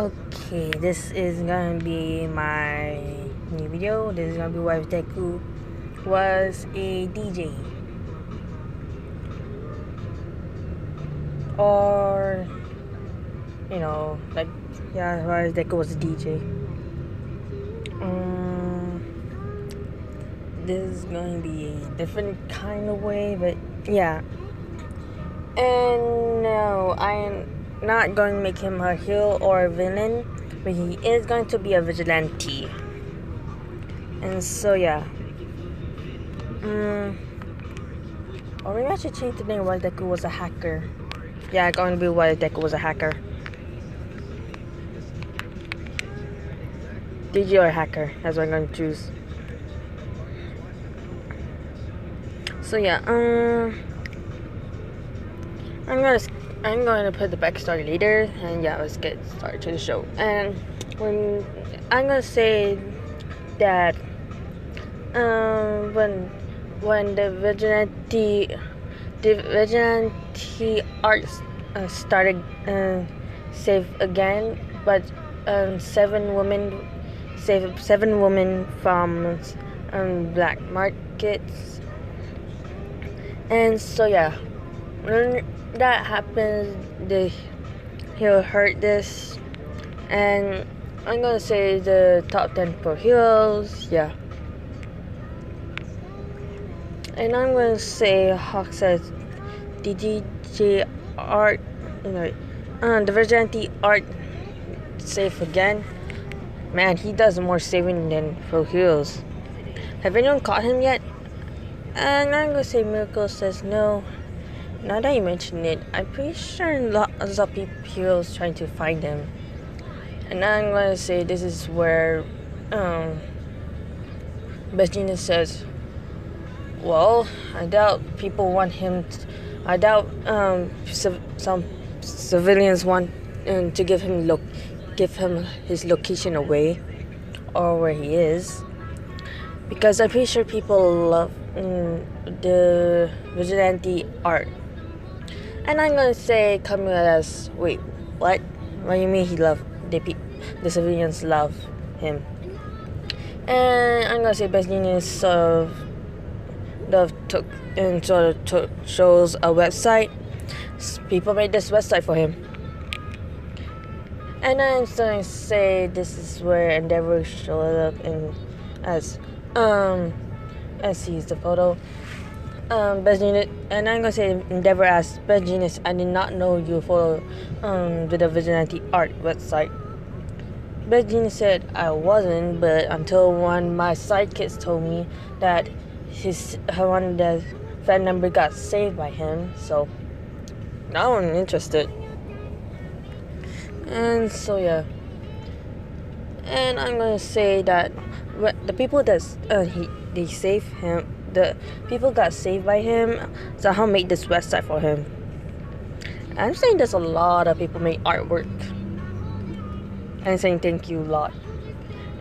Okay, this is gonna be my new video. This is gonna be why Deku was a DJ. Or, why Deku was a DJ. This is going to be a different kind of way, but yeah. And no, I'm not going to make him a hero or a villain, but he is going to be a vigilante. And so yeah. Or maybe I should change the name while Deku was a hacker. Yeah, going to be while Deku was a hacker. DJ or hacker, that's what I'm going to choose. So yeah, I'm going to put the backstory later, and yeah, let's get started to the show. And when I'm gonna say that, when the vigilante arts started save again, but seven women from black markets. And so yeah, when that happens, he'll hurt this, and I'm gonna say the top 10 pro heroes, yeah. And I'm gonna say Hawk says the DJ art, the vigilante art save again. Man, he does more saving than pro heroes. Have anyone caught him yet? And I'm gonna say Miracle says no. Now that you mention it, I'm pretty sure lots of heroes trying to find him. And I'm gonna say this is where Best Genius says, well, I doubt people want him. I doubt some civilians want to give him his location away, or where he is, because I'm pretty sure people love the vigilante art. And I'm gonna say Camille's, wait, what? What do you mean the civilians love him? And I'm gonna say Best Genius shows a website. People made this website for him. And I'm gonna say this is where Endeavor showed up as sees the photo. Best Genius, and I'm gonna say Endeavor asked Best Genius, I did not know you follow the Vigilante art website. Best Genius said I wasn't, but until one of my sidekicks told me that one of the fan number got saved by him, so now I'm interested. And so yeah, and I'm gonna say that the people that they saved him, the people got saved by him, somehow made this website for him. I'm saying there's a lot of people make artwork, and saying thank you a lot.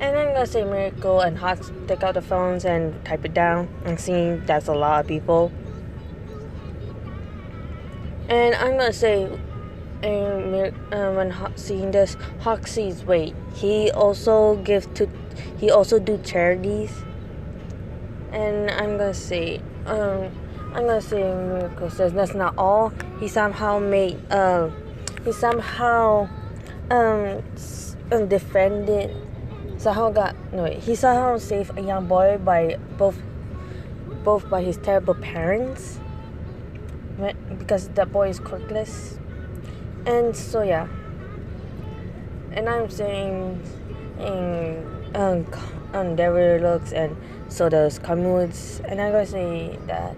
And I'm gonna say Miracle and Hawks take out the phones and type it down, and seeing that's a lot of people. And I'm gonna say, when seeing this, Hawk sees, wait, he also do charities. And I'm gonna say Miracle says that's not all. He somehow defended. He somehow saved a young boy by both by his terrible parents, because that boy is quirkless. And so yeah, and I'm saying Endeavor looks, and so does Kamud's, and I'm gonna say that,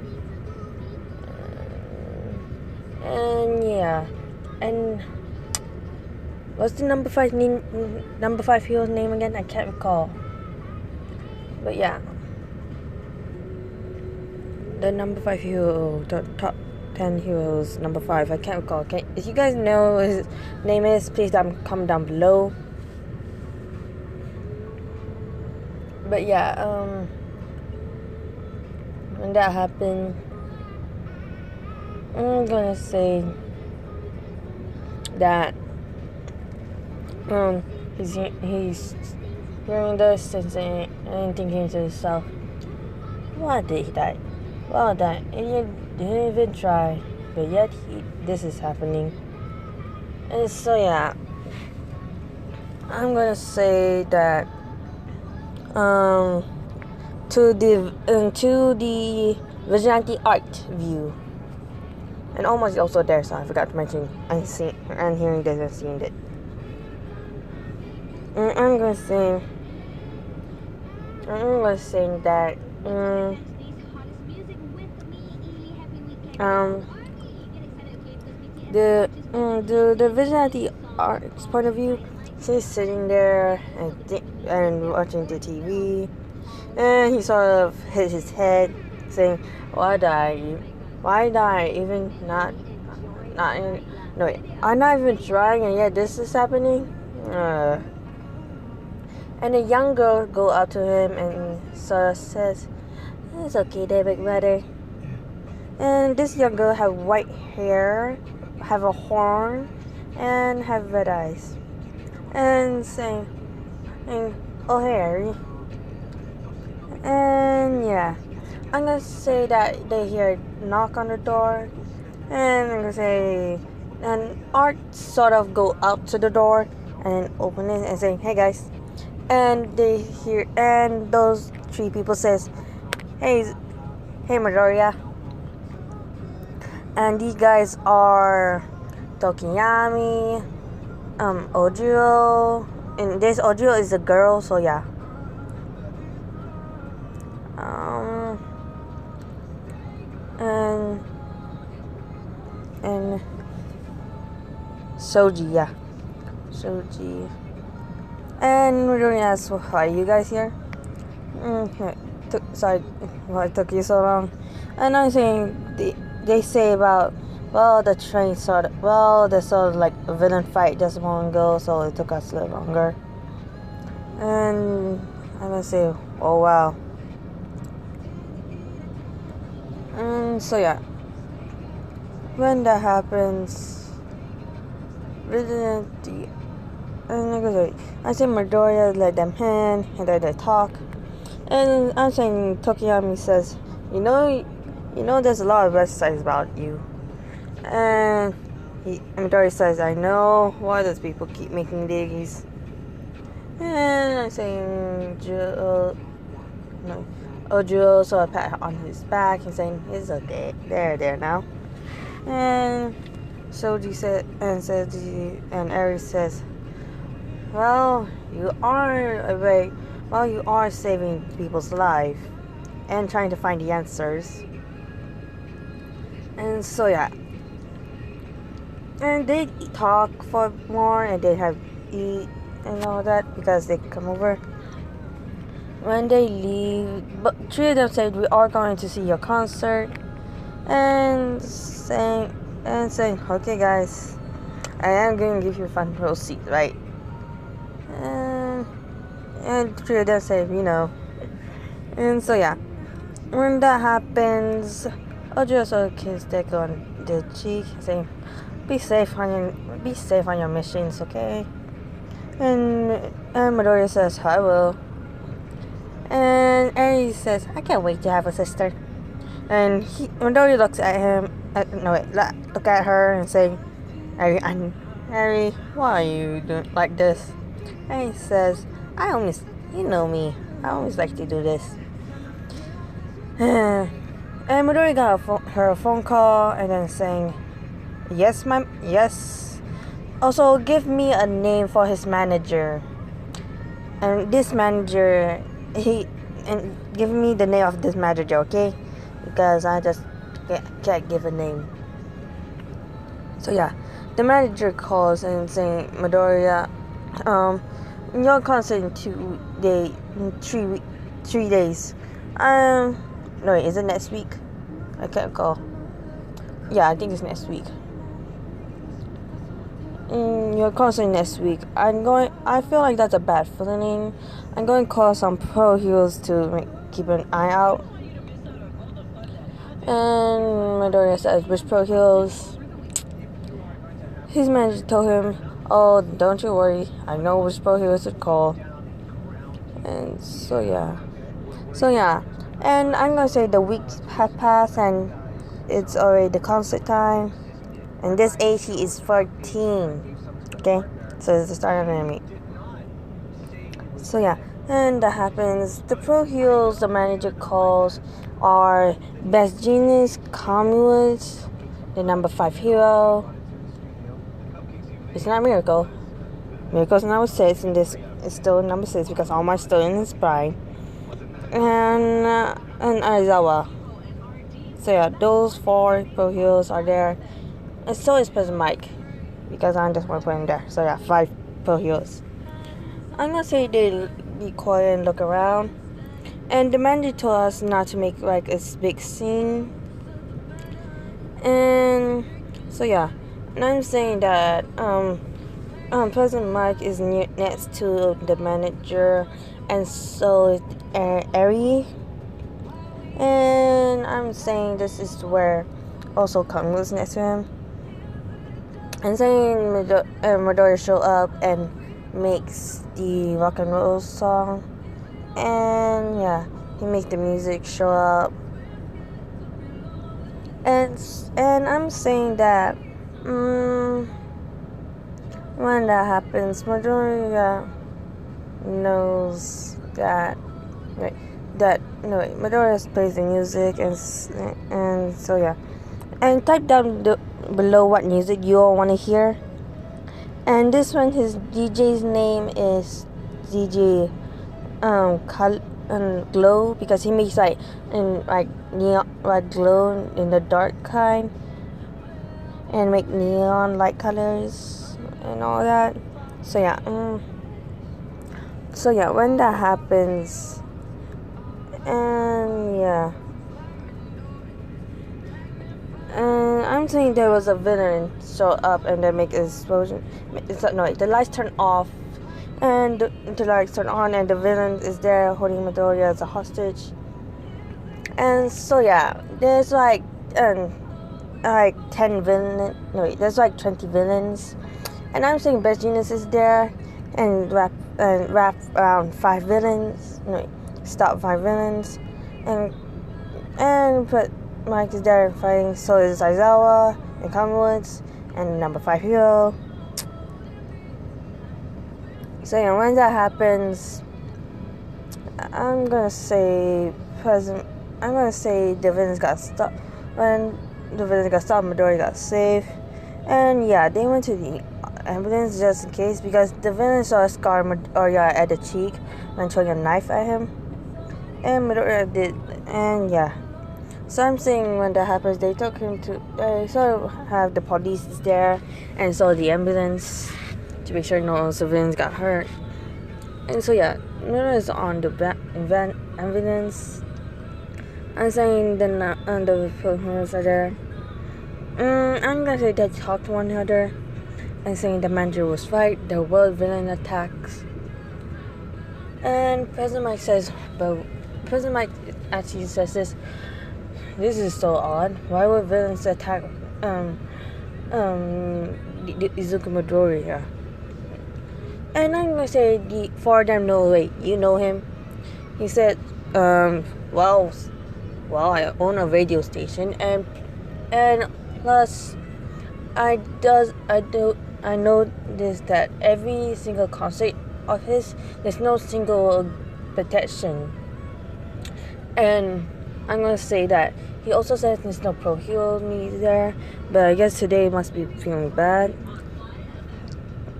and yeah, and what's the number 5 hero's name again? I can't recall. But yeah, the number 5 hero, the top 10 heroes, number 5. I can't recall. If you guys know what his name is, please comment down below. But yeah, when that happened, I'm gonna say that he's hearing this and saying and thinking to himself, "Why did he die? Well, that idiot didn't even try, but yet this is happening." And so yeah, I'm gonna say that to the vigilante art view. And almost also there, so I forgot to mention I'm hearing this and seeing it. And I'm gonna say that the vigilante art's point of view, she's sitting there and watching the TV, and he sort of hit his head, saying, "Why did I even not in, no wait, I'm not even trying, and yet this is happening." And a young girl go up to him and sort of says, "It's okay, David, brother." And this young girl have white hair, have a horn, and have red eyes. And saying, "Oh, Harry." And yeah, I'm gonna say that they hear a knock on the door, and I'm gonna say, and Art sort of go out to the door and open it and say, "Hey guys," and they hear, and those three people says, "Hey Midoriya," and these guys are Tokiyami, Ojiro, and this Ojiro is a girl, so yeah. And Soji, yeah. Soji. And Midoriya asks, "Why are you guys here?" Sorry, why it took you so long. And I'm saying they say about, well, the train there's sort of like a villain fight just a moment ago, so it took us a little longer. And I'm gonna say, "Oh wow." And so yeah, when that happens, I say Midoriya let them in, and then they talk. And I'm saying Tokiyami says, you know, there's a lot of websites about you." And Midori says, "I know. Why does people keep making these?" And I'm saying Ojo sort of pat on his back and saying, "It's okay. There now." And Soji said, and Eri says, "Well, you are saving people's life and trying to find the answers." And so yeah, and they talk for more, and they have eat and all that because they come over. When they leave, but three of them said, "We are going to see your concert," and saying, "Okay, guys, I am going to give you front row seat, right?" And three of them said, And so yeah, when that happens, Ojo sort of kisses Deku on the cheek, saying, Be safe on your missions, okay?" And Midoriya says, "I will." And Eri says, "I can't wait to have a sister." And Midoriya looks at look at her and saying, Eri, why are you doing like this?" And he says, you know me, I always like to do this. And Midori got her a phone call and then saying, "Yes, ma'am, yes. Also, give me a name for his manager. And this manager, give me the name of this manager, okay? Because I just can't give a name." So yeah, the manager calls and saying, "Midoriya, your concert in 3 days. No, is it next week? I can't call. Yeah, I think it's next week. Your concert next week. I feel like that's a bad feeling. I'm going to call some pro heroes to keep an eye out." And Midoriya says, "Which pro heroes?" His manager told him, Oh, don't you worry. I know which pro heroes to call. And so yeah. And I'm gonna say the weeks have passed and it's already the concert time. And this age he is 14. Okay? So it's the start of anime. So yeah. And that happens. The pro heroes the manager calls are Best Genius, Kamuas, the number 5 hero. It's not Miracle. Miracle's number 6 and this is still number 6 because Almar's still in his prime. And Aizawa. So yeah, those 4 pro heroes are there. And so is President Mike. Because I just want to put him there. So yeah, 5 pro heroes. I'm gonna say they be quiet and look around. And the manager told us not to make like a big scene. And so yeah. And I'm saying that President Mike is next to the manager, and so is Eri. And I'm saying this is where also Kung was next to him. And saying Midoriya show up and makes the rock and roll song. And yeah, he makes the music show up. And I'm saying that when that happens, Midoriya knows that Midoriya plays the music and so yeah. And type down below what music you all want to hear. And this one, his DJ's name is DJ Glow, because he makes like neon, like glow in the dark kind, and make neon light colors and all that. So yeah, when that happens, and yeah. And I'm saying there was a villain show up and then make an explosion. The lights turn off and the lights turn on and the villain is there holding Midoriya as a hostage. And so yeah, there's like 10 villains. There's like 20 villains. And I'm saying Best Genius is there and wrap around 5 villains. Stop 5 villains and put Mike is there fighting, so is Aizawa and Kamwoods and number 5 hero. So yeah, when that happens, I'm gonna say the villains got stopped. When the villains got stopped, Midoriya got safe. And yeah, they went to the ambulance just in case, because the villain saw a scar Midoriya at the cheek when throwing a knife at him. And Midoriya did, and yeah. So I'm saying when that happens, they took him to, they sort of have the police there, and so the ambulance, to make sure no civilians got hurt. And so yeah, Midoriya is on the ambulance. I'm saying the police are there. I'm gonna say they talk to one another. I'm saying the manager was right, there were villain attacks. And President Mike says, but President Mike actually says this is so odd. Why would villains attack Izuku Midoriya? And I'm gonna say the 4 of them know. Wait, you know him? He said, well, I own a radio station, and plus I know this, that every single concert of his, there's no single protection. And I'm gonna say that he also says there's no pro hero needs there, but I guess today must be feeling bad.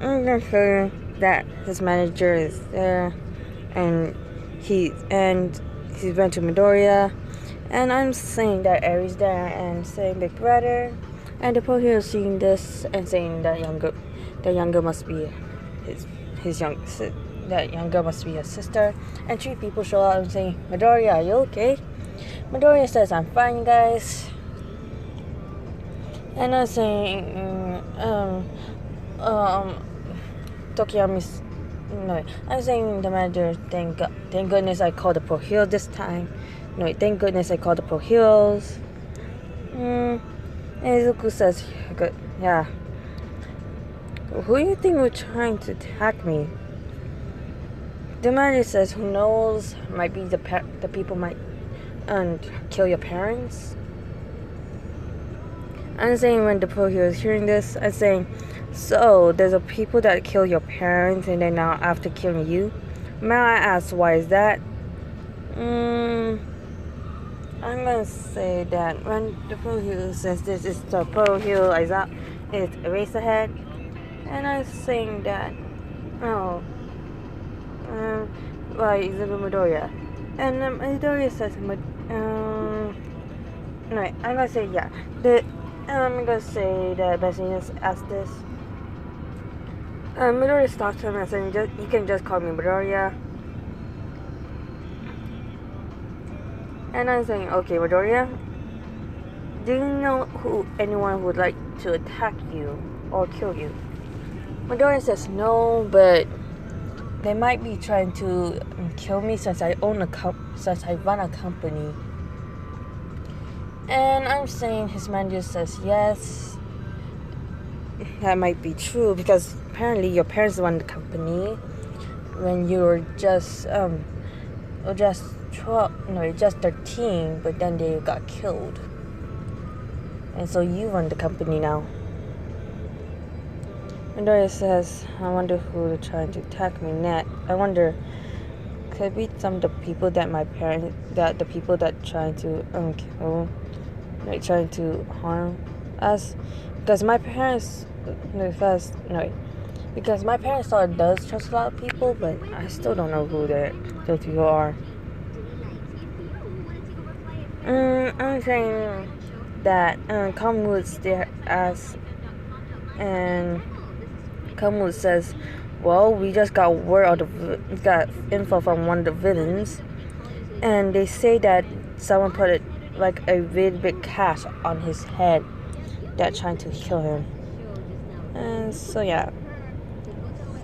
I'm gonna say that his manager is there, and he's went to Midoriya, and I'm saying that Eri's there and saying Big Brother, and the pro hero is seeing this and saying that younger must be that younger must be a sister, and 3 people show up and saying, Midoriya, are you okay? Midoriya says, I'm fine, guys. And I'm saying, Tokiyami's, no, I'm saying the manager, thank goodness I called the pro hero this time. No, thank goodness I called the pro heroes. And Izuku says, good, yeah. Who do you think were trying to attack me? The manager says, who knows? Might be the people might kill your parents. I'm saying when the pro hero is hearing this, I'm saying, so there's a people that kill your parents and then now after killing you. May I ask why is that? I'm gonna say that when the pro hero says this is the pro hero is Eraserhead, and I'm saying that by Izuku Midoriya, and Midoriya says no, I'm gonna say yeah. I'm gonna say that Bessines asked this. Midoriya stops him and says, "You can just call me Midoriya." And I'm saying, okay, Midoriya, do you know anyone who would like to attack you or kill you? Midoriya says no, but they might be trying to kill me since I run a company. And I'm saying his manager says yes, that might be true because apparently your parents run the company when you were just 13, but then they got killed. And so you run the company now. Midoriya says, I wonder who are trying to attack me next. I wonder, could it be some of the people that the people that trying to kill, trying to harm us? Because my parents, because my parents thought it does trust a lot of people, but I still don't know who those people are. I'm saying that Kamwood's there as, and Kamwood says, well, we just got got info from one of the villains, and they say that someone put it like a really big cast on his head that trying to kill him. And so yeah.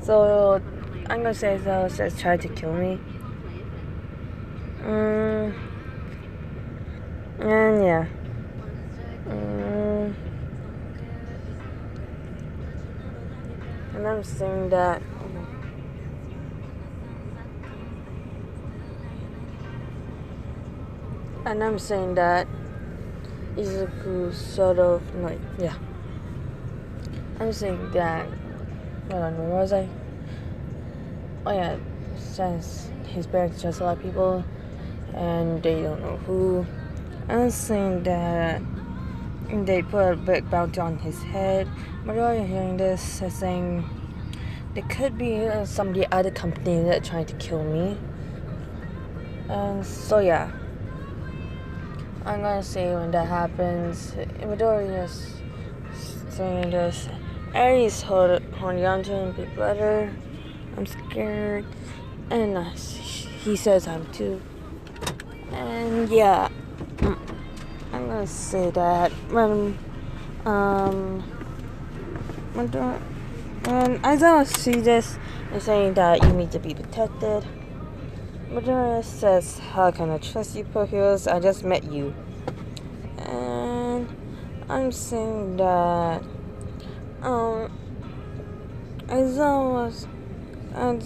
So I'm gonna say Zoro says trying to kill me. And yeah. And I'm saying that Izuku sort of I'm saying that hold on, where was I? Oh yeah, since his parents trust a lot of people and they don't know who. I'm saying that they put a big bounty on his head. Midoriya hearing this is saying there could be some of the other companies that are trying to kill me. And so yeah, I'm gonna say when that happens, Midoriya's saying this. Aries holding on to him, big brother. I'm scared, and he says I'm too. And yeah, I'm gonna say that when Aizawa sees this and saying that you need to be protected, Midoriya says, how can I trust you, Pokeos? I just met you. And I'm saying that Aizawa and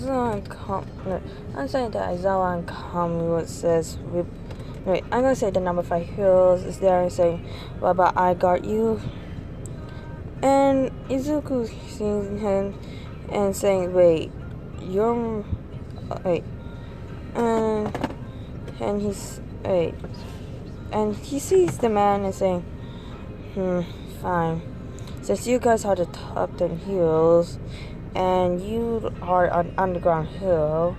Kamui says I'm gonna say the number 5 heroes is there saying, what about I guard you? And Izuku sees him and saying, wait, you're and he sees the man and saying, fine. Since you guys are the top 10 heroes and you are an underground hero,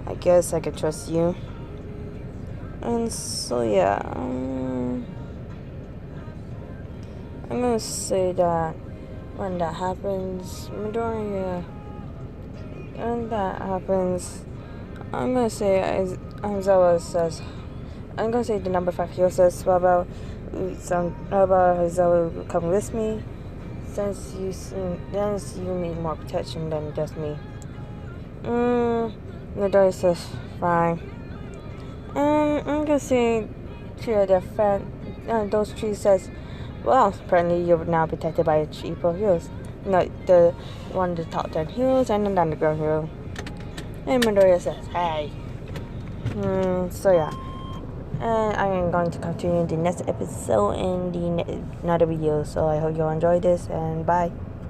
I guess I can trust you. And so yeah, I'm gonna say that when that happens, Midoriya, when that happens, I'm gonna say Aizawa says, I'm gonna say the number 5 hero says, how about Aizawa come with me, since you need more protection than just me. Midoriya says, fine. I'm gonna say to their friend, those three says, well, apparently you're now protected by 3 heroes. No, the one of the top 10 heroes and an underground hero. And Midoriya says, hey. So yeah. And I am going to continue the next episode in another video. So I hope you all enjoyed this, and bye.